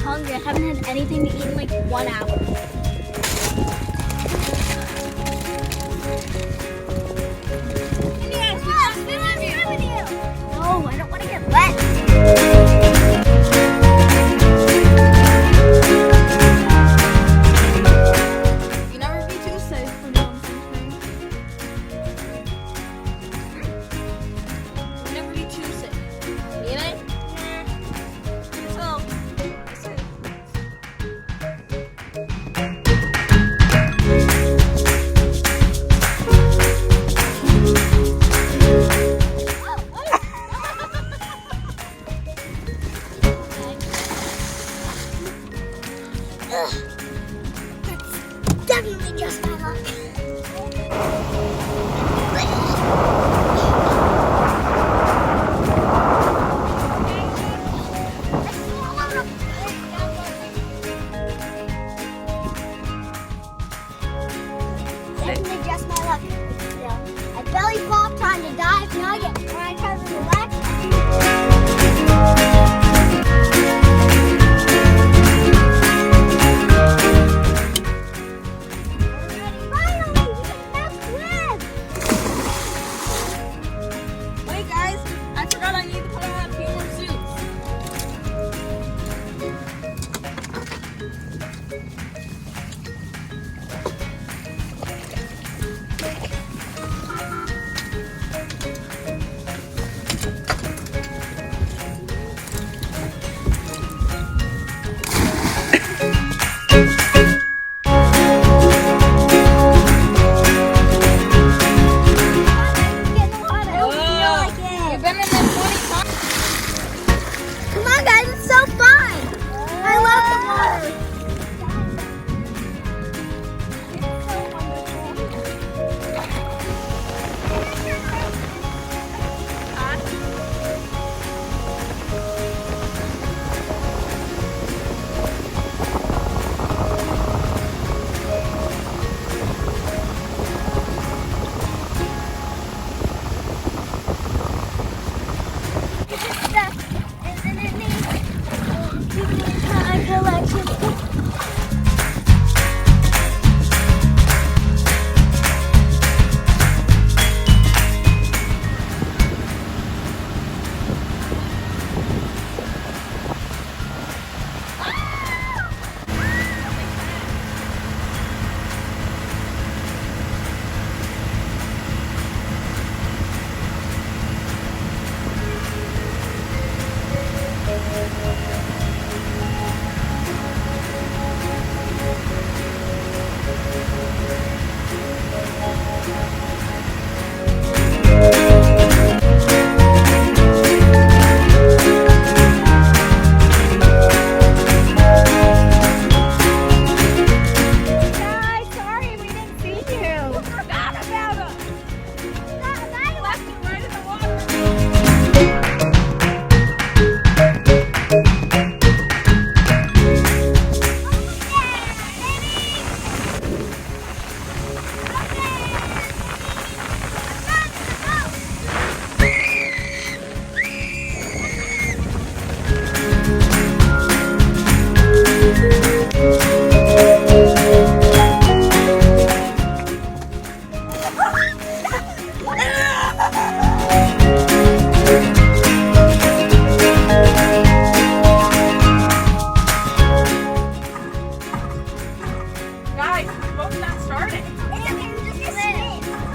hungry. I haven't had anything to eat in like 1 hour. No, I don't want to get wet. You never be too safe when you're on something. You never be too safe. You know? So, Definitely just my luck. Definitely just my luck. Still, I belly flop trying to dive. Now I get when I try to relax. wait, guys. I forgot I need to put on a few more suits. You've been in there 20 times. Come on, guys, it's so fun. I love the water. It's so wonderful. Guys, the boat's not starting.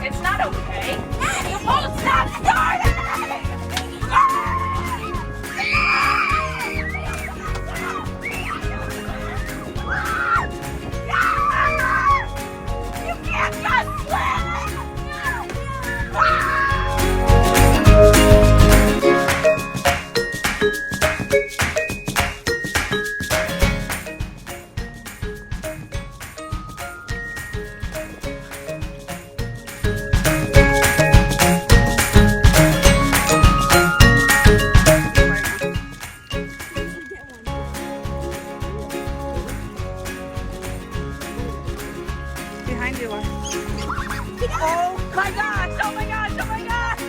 It's not okay. The boat's not starting! You can't just swim! Behind you. Oh my gosh! Oh my gosh! Oh my gosh!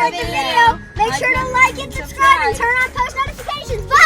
enjoyed the video, make sure to like and subscribe and turn on post notifications. Bye!